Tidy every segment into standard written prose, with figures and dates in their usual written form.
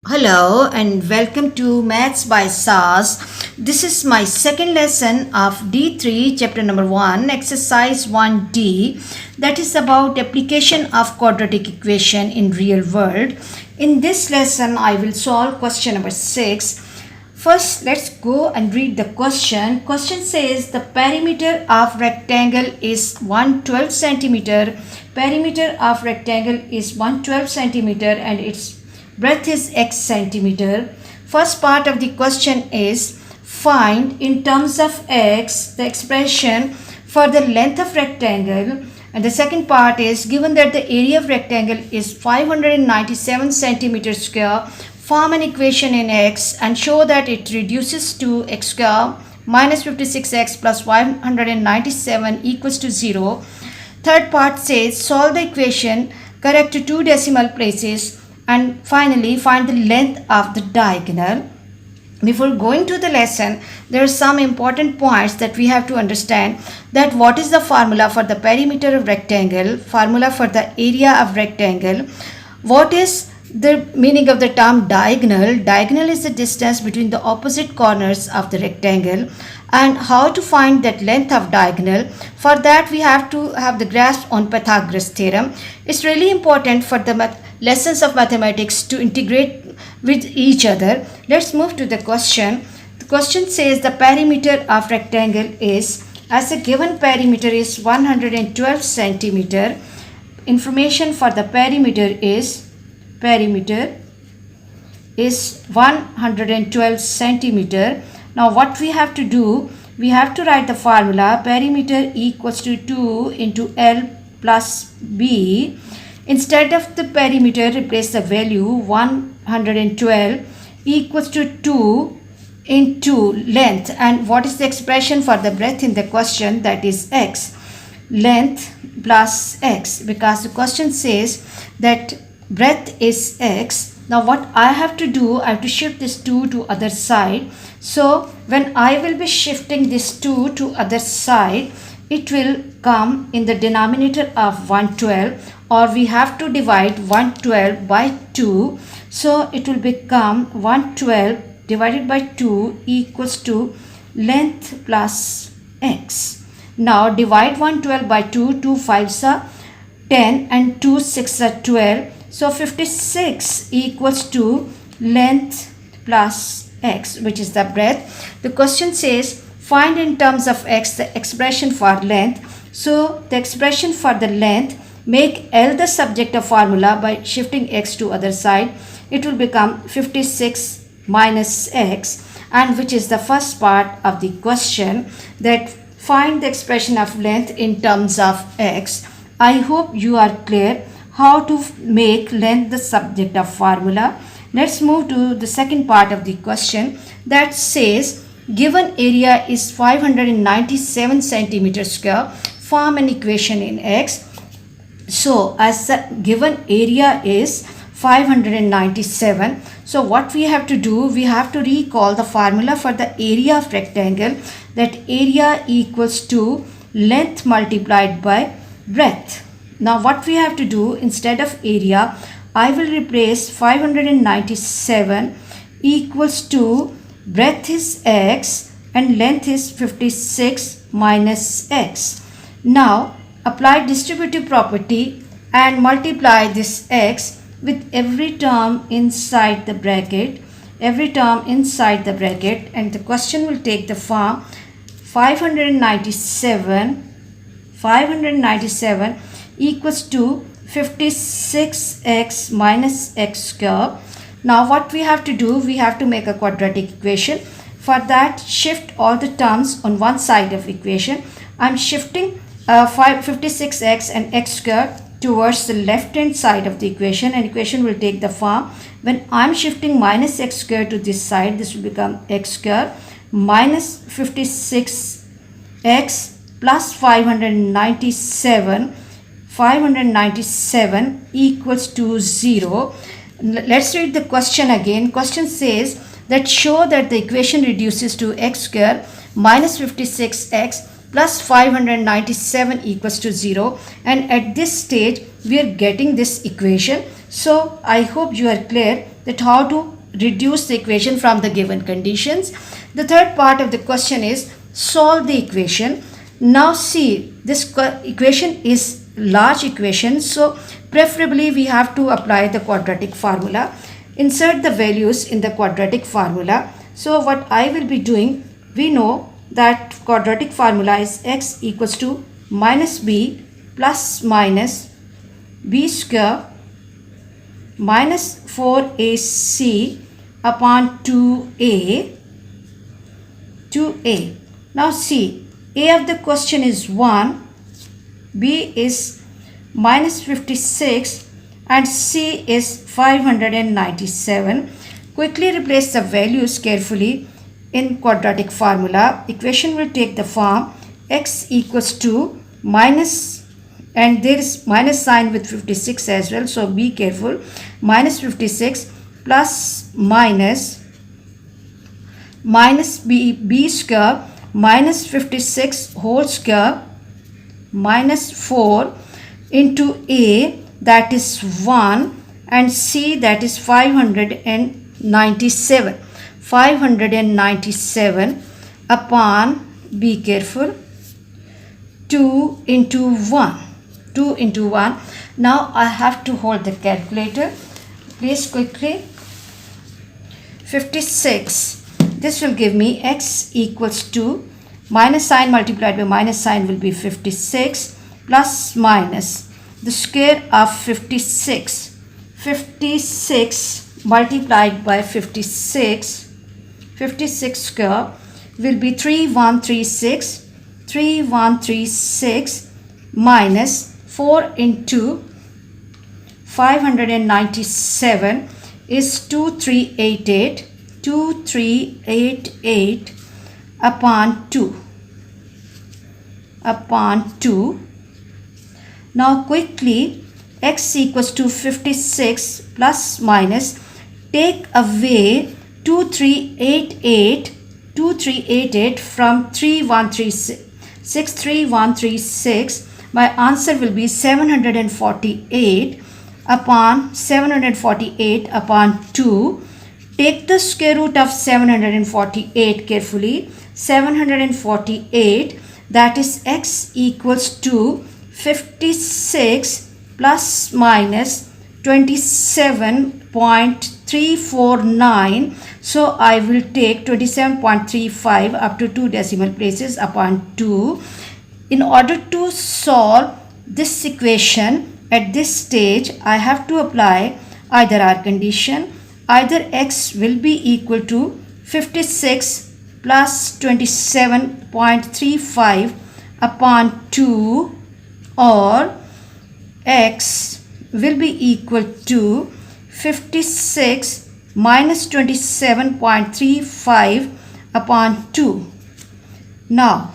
Hello and welcome to Maths by SAS. This is my second lesson of D3 chapter number 1 exercise 1D, that is about application of quadratic equation in real world. In this lesson I will solve question number 6. First let's go and read the question. Question says the perimeter of rectangle is 112 centimeter. Perimeter of rectangle is 112 centimeter and its breadth is x centimeter. First part of the question is find in terms of x the expression for the length of rectangle, and the second part is given that the area of rectangle is 597 centimeter square, form an equation in x and show that it reduces to x square minus 56x plus 597 equals to 0. Third part says solve the equation, correct to two decimal places, and finally find the length of the diagonal. Before going to the lesson, there are some important points that we have to understand. That what is the formula for the perimeter of rectangle, formula for the area of rectangle, what is the meaning of the term diagonal. Diagonal is the distance between the opposite corners of the rectangle, and how to find that length of diagonal. For that we have to have the grasp on Pythagoras theorem. It's really important for the lessons of mathematics to integrate with each other. Let's move to the question. The question says the perimeter of rectangle is, as a given perimeter is 112 centimeter. Information for the perimeter is 112 centimeter. Now what we have to do, we have to write the formula perimeter equals to 2 into L plus B. Instead of the perimeter, replace the value 112 equals to 2 into length. And what is the expression for the breadth in the question? That is x. Length plus x, because the question says that breadth is x. Now what I have to do, I have to shift this 2 to other side. So when I will be shifting this 2 to other side, it will come in the denominator of 112, or we have to divide 112 by 2. So it will become 112 divided by 2 equals to length plus x. Now divide 112 by 2, 2 5s are 10 and 2 6 are 12. So 56 equals to length plus x, which is the breadth. The question says find in terms of x the expression for length. So the expression for the length, make L the subject of formula by shifting x to other side. It will become 56 minus x, and which is the first part of the question, that find the expression of length in terms of x. I hope you are clear how to make length the subject of formula. Let's move to the second part of the question, that says given area is 597 centimeter square, form an equation in x. So as the given area is 597, so what we have to do, we have to recall the formula for the area of rectangle, that area equals to length multiplied by breadth. Now what we have to do, instead of area, I will replace 597 equals to breadth is x and length is 56 minus x. Now apply distributive property and multiply this x with every term inside the bracket, and the question will take the form 597 equals to 56x minus x square. Now what we have to do, we have to make a quadratic equation. For that, shift all the terms on one side of equation. I'm shifting 56x and x square towards the left hand side of the equation, and equation will take the form, when I'm shifting minus x square to this side, this will become x square minus 56x plus 597 equals to 0. Let's read the question again. Question says that show that the equation reduces to x square minus 56x plus 597 equals to 0, and at this stage we are getting this equation. So I hope you are clear that how to reduce the equation from the given conditions. The third part of the question is solve the equation. Now see, this equation is large equation, so preferably we have to apply the quadratic formula. Insert the values in the quadratic formula. So what I will be doing, we know that quadratic formula is x equals to minus b plus minus b square minus 4ac upon 2a. Now see, a of the question is 1, b is minus 56 and c is 597. Quickly replace the values carefully in quadratic formula. Equation will take the form x equals to minus, and there is minus sign with 56 as well, so be careful, minus 56 plus minus b square minus 56 whole square minus 4 into a, that is 1, and c, that is 597 upon, be careful, 2 into 1. Now I have to hold the calculator. Please quickly. 56. This will give me x equals to, minus sign multiplied by minus sign will be 56 plus minus the square of 56. 56 multiplied by 56 square will be 3136 minus 4 into 597 is 2388 upon 2. Now quickly, x equals to 56 plus minus, take away 2388 from 3136. My answer will be 748 upon 2. Take the square root of 748 carefully. 748, that is x equals to 56 plus minus 27.349. So I will take 27.35 up to 2 decimal places upon 2. In order to solve this equation at this stage, I have to apply either our condition, either x will be equal to 56 plus 27.35 upon 2, or x will be equal to 56 minus 27.35 upon 2. Now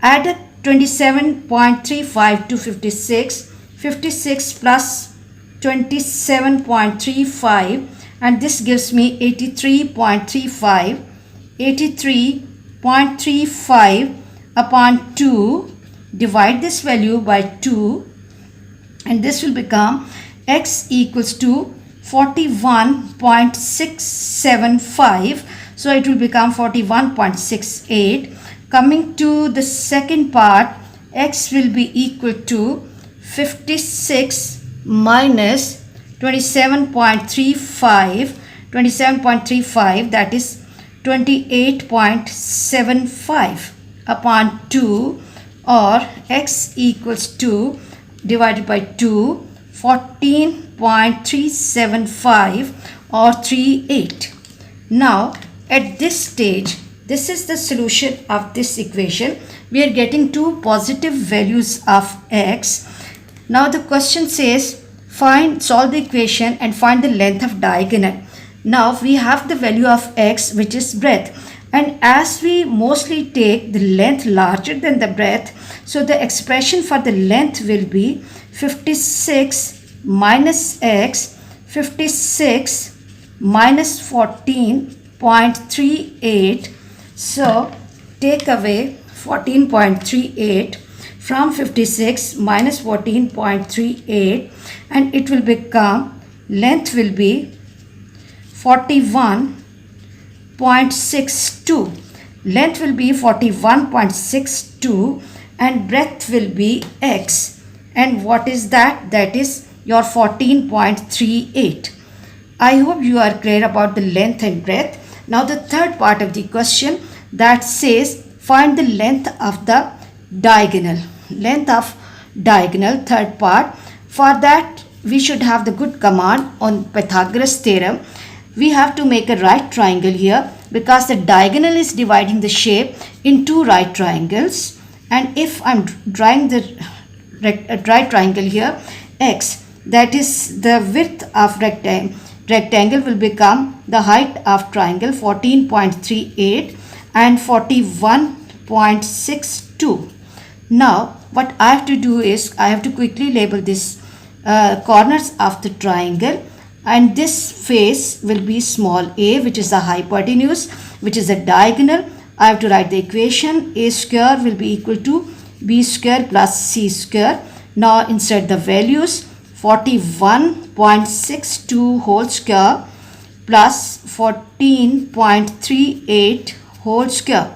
add 27.35 to 56 plus 27.35, and this gives me 83.35 upon 2. Divide this value by 2 and this will become x equals to 41.675. So it will become 41.68. Coming to the second part, x will be equal to 56 minus 27.35, that is 28.75 upon 2, or x equals to, divided by 2, 14.375 or 38. Now at this stage, this is the solution of this equation. We are getting two positive values of x. Now the question says solve the equation and find the length of diagonal. Now we have the value of x, which is breadth, and as we mostly take the length larger than the breadth, so the expression for the length will be 56 minus x, 56 minus 14.38. So take away 14.38 from 56 minus 14.38, and it will become, length will be 41.62. Length will be 41.62 and breadth will be x. And what is that? That is your 14.38. I hope you are clear about the length and breadth. Now the third part of the question that says find the length of the diagonal. Length of diagonal, third part. For that we should have the good command on Pythagoras theorem. We have to make a right triangle here because the diagonal is dividing the shape in two right triangles. And if I'm drawing the right triangle here, x, that is the width of rectangle will become the height of triangle 14.38 and 41.62. Now what I have to do is I have to quickly label this corners of the triangle, and this face will be small a, which is the hypotenuse, which is a diagonal. I have to write the equation. A square will be equal to b square plus c square. Now insert the values. 41.62 whole square plus 14.38 whole square.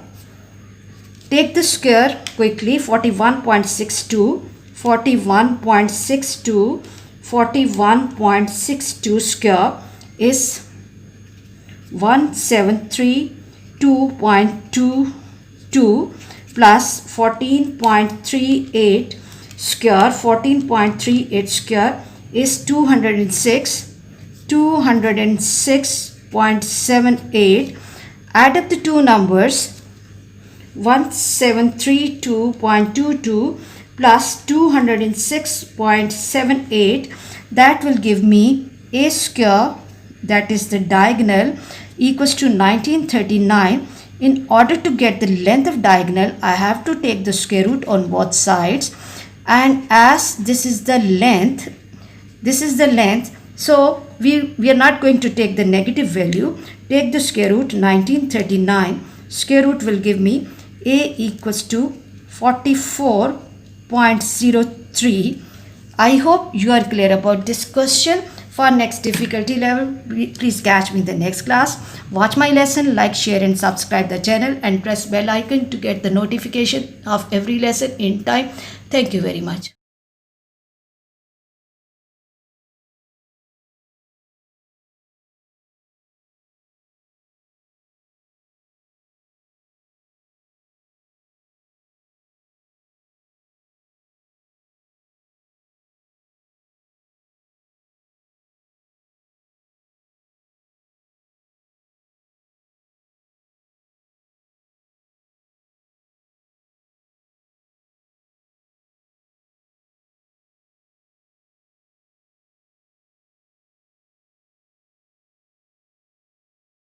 Take the square quickly. 41.62 square is 1732.22 plus 14.38 square. 14.38 square is 206.78. Add up the two numbers. 1732.22 plus 206.78, that will give me a square, that is the diagonal, equals to 1939. In order to get the length of diagonal, I have to take the square root on both sides, and as this is the length, so we are not going to take the negative value. Take the square root 1939. Square root will give me a equals to 44.03. I hope you are clear about this question. For next difficulty level, please catch me in the next class. Watch my lesson, like, share and subscribe the channel and press bell icon to get the notification of every lesson in time. Thank you very much.